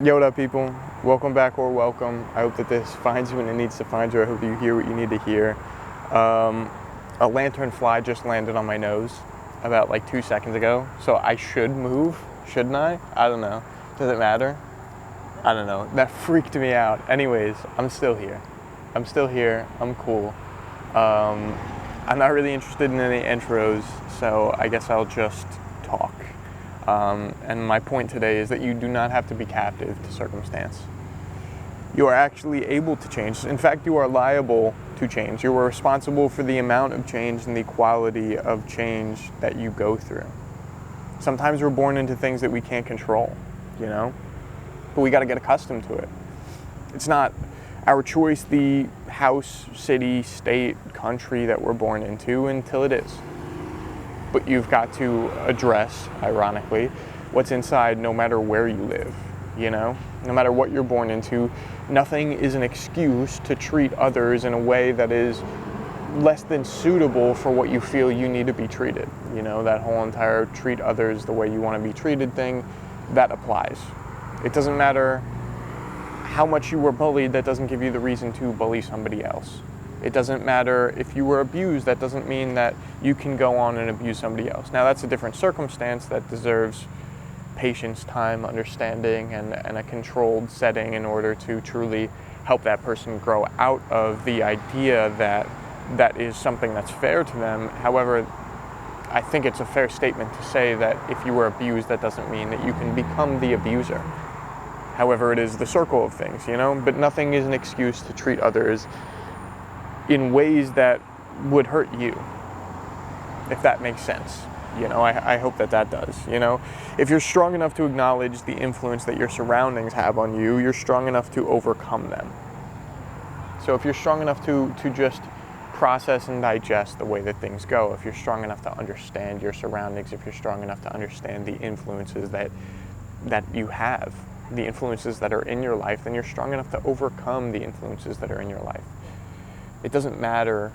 Yo, what up, people? Welcome back or welcome. I hope that this finds you when it needs to find you. I hope you hear what you need to hear. A lantern fly just landed on my nose about like 2 seconds ago, so I should move, shouldn't I? I don't know. Does it matter? I don't know. That freaked me out. Anyways, I'm still here. I'm cool. I'm not really interested in any intros, so I guess I'll just talk. And my point today is that you do not have to be captive to circumstance. You are actually able to change. In fact, you are liable to change. You are responsible for the amount of change and the quality of change that you go through. Sometimes we're born into things that we can't control, but we got to get accustomed to it. It's not our choice, the house, city, state, country that we're born into until it is. But you've got to address, ironically, what's inside no matter where you live, No matter what you're born into, nothing is an excuse to treat others in a way that is less than suitable for what you feel you need to be treated. That whole entire treat others the way you want to be treated thing, that applies. It doesn't matter how much you were bullied, that doesn't give you the reason to bully somebody else. It doesn't matter if you were abused, that doesn't mean that you can go on and abuse somebody else. Now, that's a different circumstance that deserves patience, time, understanding, and a controlled setting in order to truly help that person grow out of the idea that is something that's fair to them. However, I think it's a fair statement to say that if you were abused, that doesn't mean that you can become the abuser. However, it is the circle of things, But nothing is an excuse to treat others in ways that would hurt you, if that makes sense. I hope that does. If you're strong enough to acknowledge the influence that your surroundings have on you, you're strong enough to overcome them. So if you're strong enough to just process and digest the way that things go, if you're strong enough to understand your surroundings, if you're strong enough to understand the influences that you have, the influences that are in your life, then you're strong enough to overcome the influences that are in your life. It doesn't matter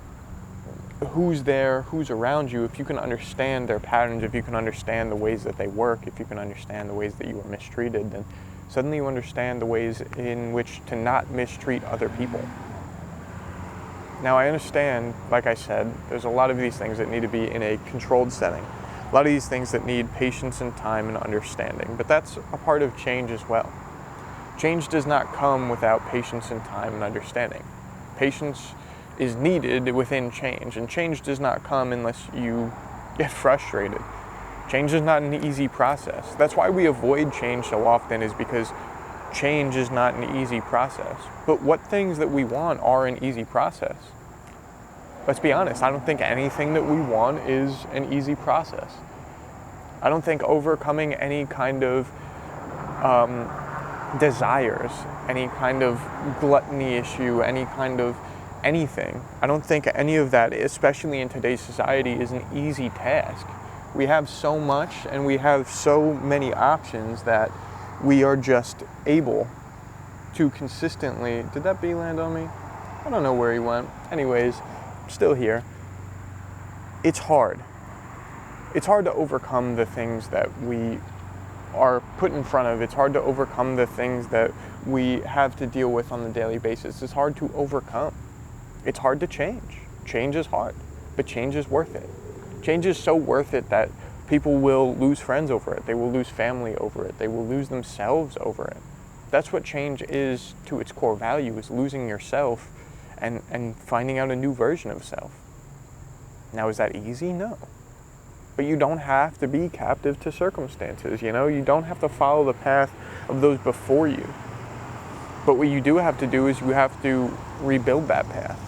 who's there, who's around you, if you can understand their patterns, if you can understand the ways that they work, if you can understand the ways that you were mistreated, then suddenly you understand the ways in which to not mistreat other people. Now, I understand, like I said, there's a lot of these things that need to be in a controlled setting. A lot of these things that need patience and time and understanding, but that's a part of change as well. Change does not come without patience and time and understanding. Patience is needed within change, and change does not come unless you get frustrated. Change is not an easy process. That's why we avoid change so often, is because change is not an easy process. But what things that we want are an easy process? Let's be honest, I don't think anything that we want is an easy process. I don't think overcoming any kind of desires, any kind of gluttony issue, any kind of anything, I don't think any of that, especially in today's society, is an easy task. We have so much and we have so many options that we are just able to consistently... Did that bee land on me? I don't know where he went. Anyways, still here. It's hard. It's hard to overcome the things that we are put in front of. It's hard to overcome the things that we have to deal with on a daily basis. It's hard to overcome. It's hard to change. Change is hard, but change is worth it. Change is so worth it that people will lose friends over it. They will lose family over it. They will lose themselves over it. That's what change is to its core value, is losing yourself and finding out a new version of self. Now, is that easy? No. But you don't have to be captive to circumstances, You don't have to follow the path of those before you. But what you do have to do is you have to rebuild that path.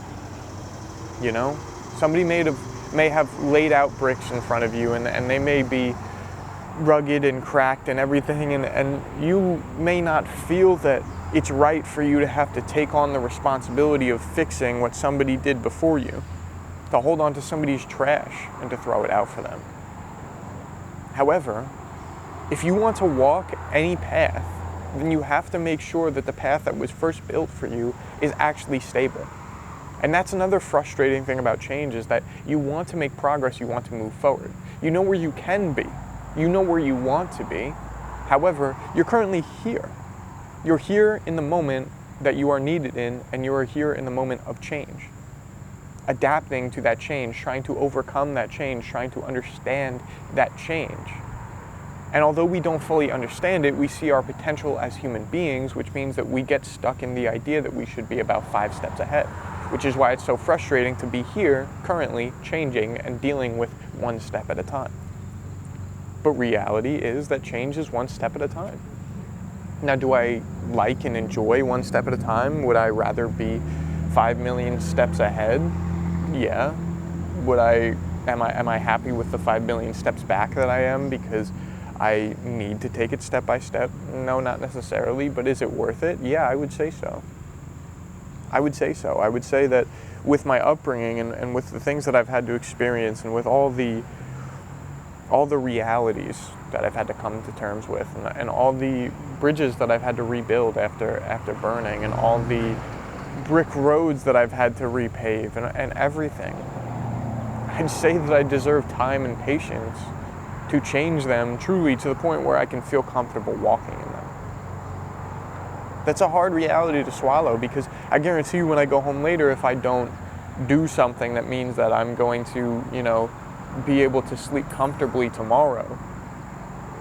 Somebody may have laid out bricks in front of you, and they may be rugged and cracked and everything, and you may not feel that it's right for you to have to take on the responsibility of fixing what somebody did before you, to hold on to somebody's trash and to throw it out for them. However, if you want to walk any path, then you have to make sure that the path that was first built for you is actually stable. And that's another frustrating thing about change, is that you want to make progress, you want to move forward. You know where you can be. You know where you want to be. However, you're currently here. You're here in the moment that you are needed in, and you are here in the moment of change. Adapting to that change, trying to overcome that change, trying to understand that change. And although we don't fully understand it, we see our potential as human beings, which means that we get stuck in the idea that we should be about 5 steps ahead, which is why it's so frustrating to be here, currently, changing and dealing with 1 step at a time. But reality is that change is 1 step at a time. Now, do I like and enjoy 1 step at a time? Would I rather be 5 million steps ahead? Yeah. Am I happy with the 5 million steps back that I am because I need to take it step by step? No, not necessarily, but is it worth it? Yeah, I would say so. I would say so. I would say that with my upbringing and with the things that I've had to experience and with all the realities that I've had to come to terms with and all the bridges that I've had to rebuild after burning and all the brick roads that I've had to repave and everything, I'd say that I deserve time and patience to change them truly to the point where I can feel comfortable walking in them. That's a hard reality to swallow, because I guarantee you when I go home later, if I don't do something that means that I'm going to, be able to sleep comfortably tomorrow,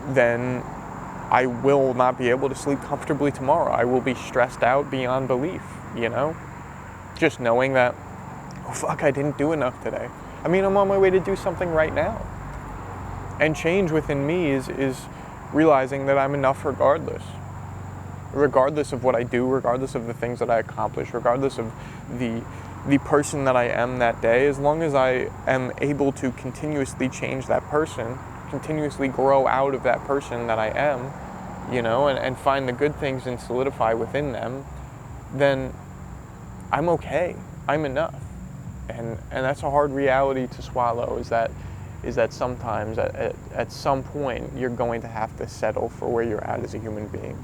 then I will not be able to sleep comfortably tomorrow. I will be stressed out beyond belief, Just knowing that, oh fuck, I didn't do enough today. I mean, I'm on my way to do something right now. And change within me is realizing that I'm enough regardless of what I do, regardless of the things that I accomplish, regardless of the person that I am that day. As long as I am able to continuously change that person, continuously grow out of that person that I am, and find the good things and solidify within them, then I'm okay. I'm enough. And that's a hard reality to swallow, is that sometimes at some point you're going to have to settle for where you're at as a human being.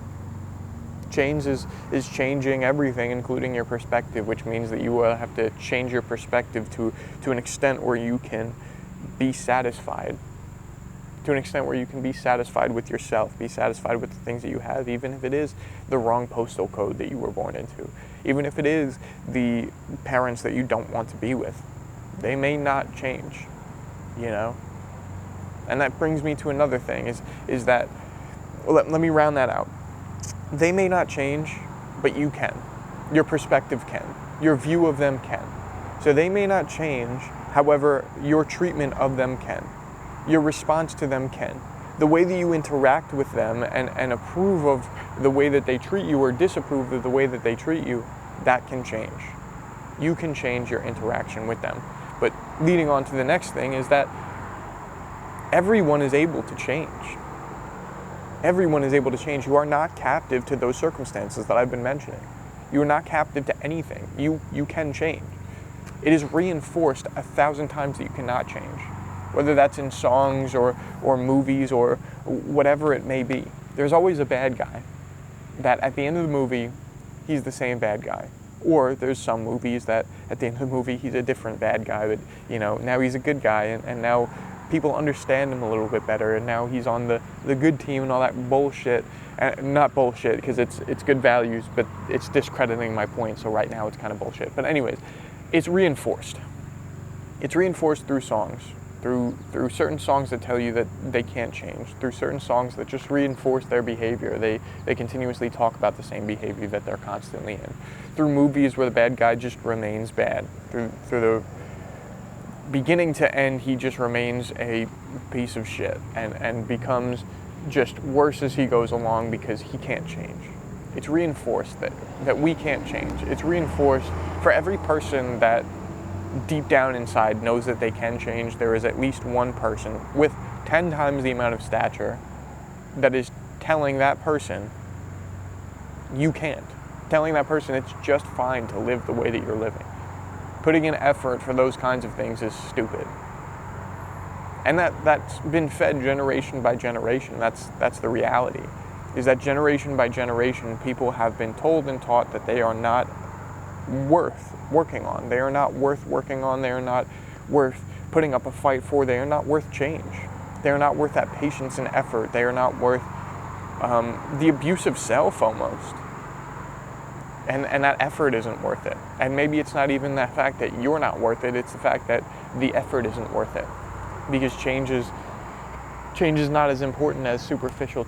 Change is changing everything, including your perspective, which means that you will have to change your perspective to an extent where you can be satisfied. To an extent where you can be satisfied with yourself, be satisfied with the things that you have, even if it is the wrong postal code that you were born into, even if it is the parents that you don't want to be with. They may not change, And that brings me to another thing, is that, let me round that out. They may not change, but you can. Your perspective can. Your view of them can. So they may not change, however, your treatment of them can. Your response to them can. The way that you interact with them and approve of the way that they treat you or disapprove of the way that they treat you, that can change. You can change your interaction with them. But leading on to the next thing is that everyone is able to change. Everyone is able to change. You are not captive to those circumstances that I've been mentioning. You are not captive to anything. You can change. It is reinforced 1,000 times that you cannot change. Whether that's in songs or movies or whatever it may be. There's always a bad guy that at the end of the movie, he's the same bad guy. Or there's some movies that at the end of the movie, he's a different bad guy, but now he's a good guy and now people understand him a little bit better, and now he's on the good team and all that bullshit. Not bullshit, because it's good values, but it's discrediting my point, so right now it's kind of bullshit. But anyways, it's reinforced. It's reinforced through songs, through certain songs that tell you that they can't change, through certain songs that just reinforce their behavior. They continuously talk about the same behavior that they're constantly in. Through movies where the bad guy just remains bad. Through the beginning to end, he just remains a piece of shit and becomes just worse as he goes along because he can't change. It's reinforced that we can't change. It's reinforced for every person that deep down inside knows that they can change. There is at least one person with 10 times the amount of stature that is telling that person, you can't. Telling that person it's just fine to live the way that you're living. Putting in effort for those kinds of things is stupid. And that's been fed generation by generation. That's the reality. Is that generation by generation, people have been told and taught that they are not worth working on. They are not worth working on. They are not worth putting up a fight for. They are not worth change. They are not worth that patience and effort. They are not worth the abuse of self almost. And that effort isn't worth it. And maybe it's not even the fact that you're not worth it, it's the fact that the effort isn't worth it. Because change is not as important as superficial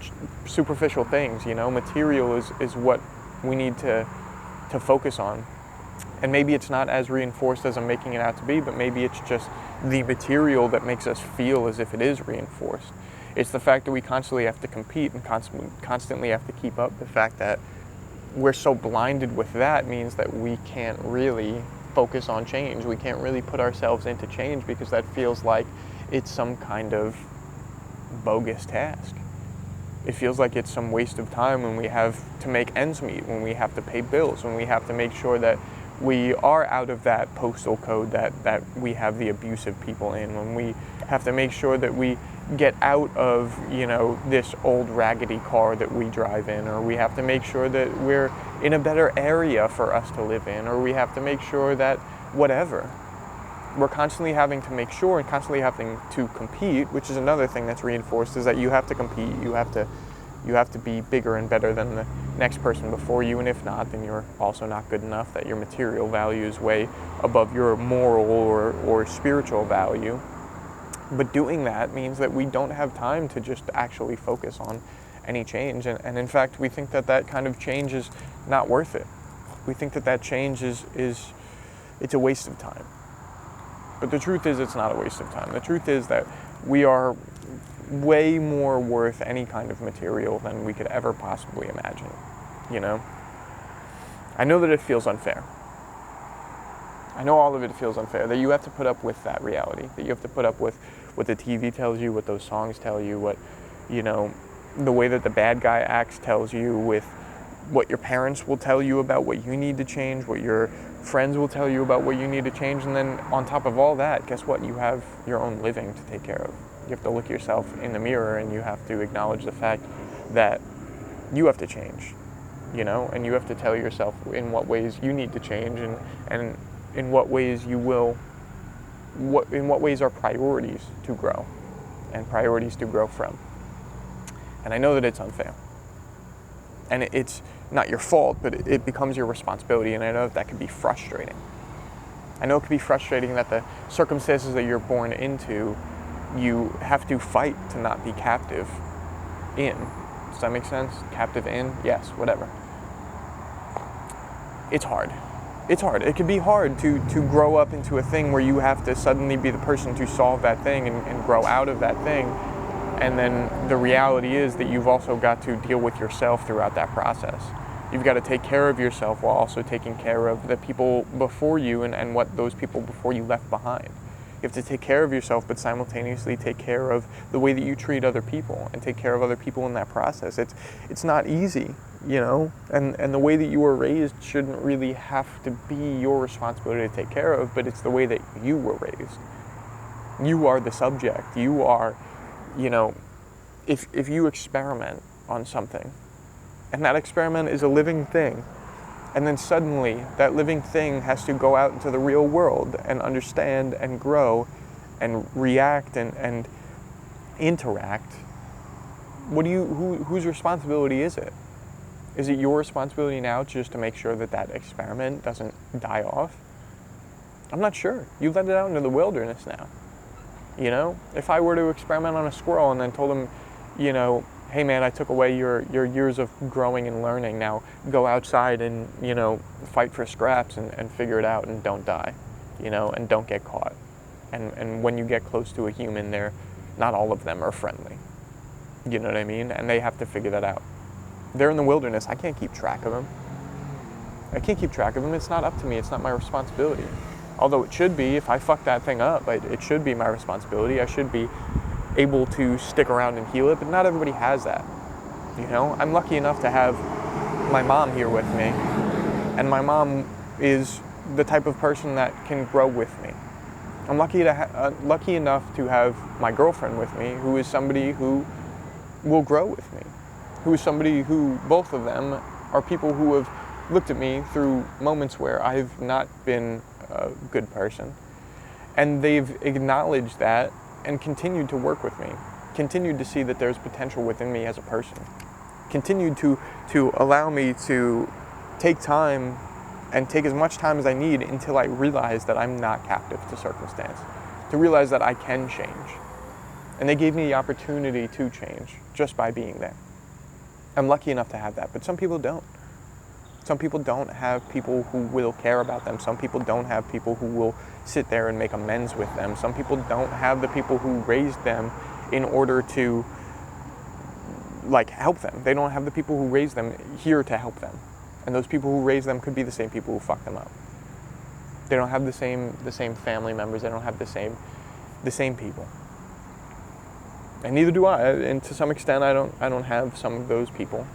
things, Material is what we need to focus on. And maybe it's not as reinforced as I'm making it out to be, but maybe it's just the material that makes us feel as if it is reinforced. It's the fact that we constantly have to compete and constantly have to keep up. The fact that we're so blinded with that means that we can't really focus on change. We can't really put ourselves into change because that feels like it's some kind of bogus task. It feels like it's some waste of time when we have to make ends meet, when we have to pay bills, when we have to make sure that we are out of that postal code that we have the abusive people in, when we have to make sure that we get out of, this old raggedy car that we drive in, or we have to make sure that we're in a better area for us to live in, or we have to make sure that whatever. We're constantly having to make sure and constantly having to compete, which is another thing that's reinforced, is that you have to compete, you have to be bigger and better than the next person before you, and if not, then you're also not good enough, that your material value is way above your moral or spiritual value. But doing that means that we don't have time to just actually focus on any change, and in fact, we think that kind of change is not worth it. We think that change is it's a waste of time. But the truth is, it's not a waste of time. The truth is that we are way more worth any kind of material than we could ever possibly imagine, I know that it feels unfair. I know all of it feels unfair, that you have to put up with that reality, that you have to put up with what the TV tells you, what those songs tell you, what, the way that the bad guy acts tells you, with what your parents will tell you about what you need to change, what your friends will tell you about what you need to change, and then on top of all that, guess what? You have your own living to take care of. You have to look yourself in the mirror and you have to acknowledge the fact that you have to change, and you have to tell yourself in what ways you need to change and in what ways you will, in what ways are priorities to grow and priorities to grow from. And I know that it's unfair. And it's not your fault, but it becomes your responsibility, and I know that can be frustrating. I know it can be frustrating that the circumstances that you're born into, you have to fight to not be captive in. Does that make sense? Captive in? Yes, whatever. It's hard. It's hard. It can be hard to grow up into a thing where you have to suddenly be the person to solve that thing and grow out of that thing. And then the reality is that you've also got to deal with yourself throughout that process. You've got to take care of yourself while also taking care of the people before you and what those people before you left behind. You have to take care of yourself, but simultaneously take care of the way that you treat other people and take care of other people in that process. It's not easy, and the way that you were raised shouldn't really have to be your responsibility to take care of, but it's the way that you were raised. You are the subject. You are, if you experiment on something, and that experiment is a living thing, and then suddenly that living thing has to go out into the real world and understand and grow and react and interact, whose responsibility is it? Is it your responsibility now just to make sure that experiment doesn't die off? I'm not sure. You let it out into the wilderness now. If I were to experiment on a squirrel and then told him, hey man, I took away your years of growing and learning, now go outside and, fight for scraps and figure it out and don't die, and don't get caught. And when you get close to a human, not all of them are friendly. You know what I mean? And they have to figure that out. They're in the wilderness. I can't keep track of them. It's not up to me. It's not my responsibility. Although it should be. If I fuck that thing up, it should be my responsibility. I should be able to stick around and heal it, but not everybody has that. I'm lucky enough to have my mom here with me, and my mom is the type of person that can grow with me. I'm lucky enough to have my girlfriend with me, who is somebody who will grow with me, who is somebody who, both of them are people who have looked at me through moments where I've not been a good person, and they've acknowledged that and continued to work with me, continued to see that there's potential within me as a person, continued to allow me to take time and take as much time as I need until I realize that I'm not captive to circumstance, to realize that I can change. And they gave me the opportunity to change just by being there. I'm lucky enough to have that, but some people don't. Some people don't have people who will care about them. Some people don't have people who will sit there and make amends with them. Some people don't have the people who raised them in order to help them. They don't have the people who raised them here to help them. And those people who raised them could be the same people who fucked them up. They don't have the same family members. They don't have the same people. And neither do I. And to some extent, I don't have some of those people.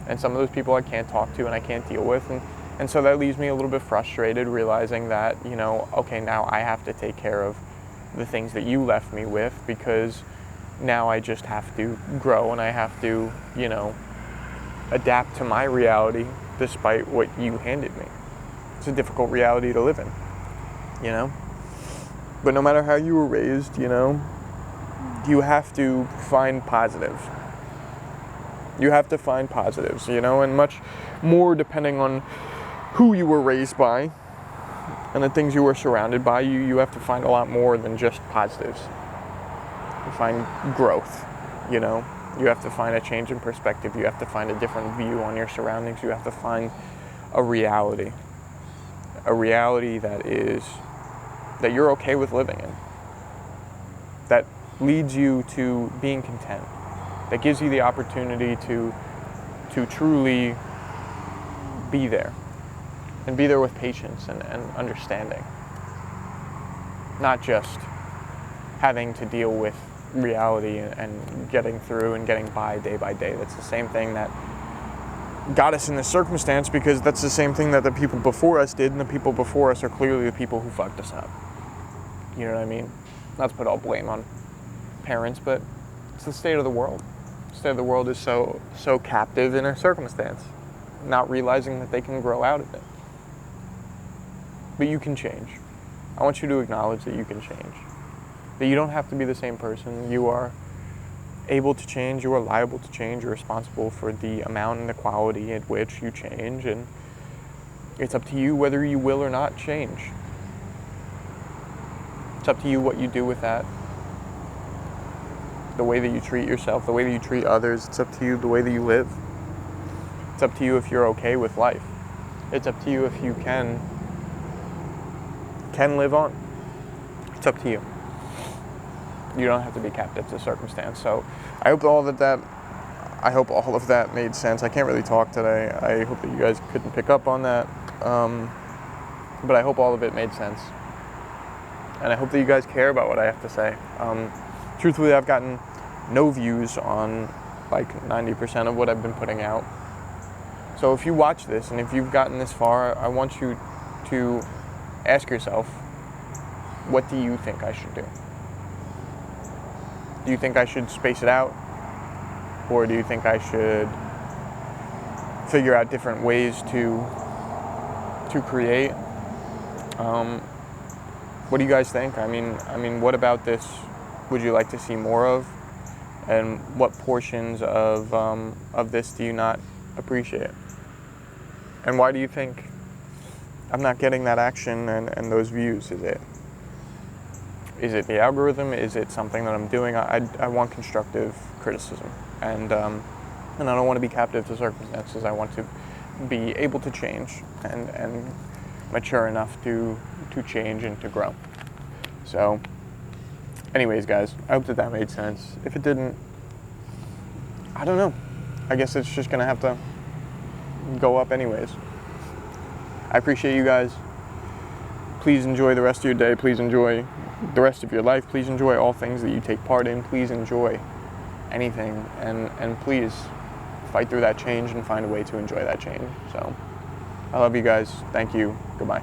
And some of those people I can't talk to and I can't deal with. And so that leaves me a little bit frustrated, realizing that, okay, now I have to take care of the things that you left me with, because now I just have to grow and I have to, adapt to my reality despite what you handed me. It's a difficult reality to live in, But no matter how you were raised, you have to find positive. You have to find positives, and much more depending on who you were raised by and the things you were surrounded by. You have to find a lot more than just positives. You find growth, You have to find a change in perspective. You have to find a different view on your surroundings. You have to find a reality that you're okay with living in, that leads you to being content, that gives you the opportunity to truly be there, and be there with patience and understanding, not just having to deal with reality and getting through and getting by day. That's the same thing that got us in this circumstance, because that's the same thing that the people before us did, and the people before us are clearly the people who fucked us up. You know what I mean? Not to put all blame on parents, but it's the state of the world. The state of the world is so captive in a circumstance, not realizing that they can grow out of it. But you can change. I want you to acknowledge that you can change. That you don't have to be the same person. You are able to change. You are liable to change. You're responsible for the amount and the quality at which you change. And it's up to you whether you will or not change. It's up to you what you do with that. The way that you treat yourself, the way that you treat others. It's up to you the way that you live. It's up to you if you're okay with life. It's up to you if you can live on. It's up to you. You don't have to be captive to circumstance. So I hope all of that made sense. I can't really talk today. I hope that you guys couldn't pick up on that. But I hope all of it made sense. And I hope that you guys care about what I have to say. Truthfully, I've gotten no views on 90% of what I've been putting out. So if you watch this and if you've gotten this far, I want you to ask yourself, what do you think I should do? Do you think I should space it out? Or do you think I should figure out different ways to create? What do you guys think? I mean, what about this would you like to see more of? And what portions of this do you not appreciate? And why do you think I'm not getting that action and those views? Is it the algorithm? Is it something that I'm doing? I want constructive criticism, and I don't want to be captive to circumstances. I want to be able to change and mature enough to change and to grow. So, anyways, guys, I hope that made sense. If it didn't, I don't know. I guess it's just gonna have to go up anyways. I appreciate you guys. Please enjoy the rest of your day. Please enjoy the rest of your life. Please enjoy all things that you take part in. Please enjoy anything, and please fight through that change and find a way to enjoy that change. So I love you guys. Thank you. Goodbye.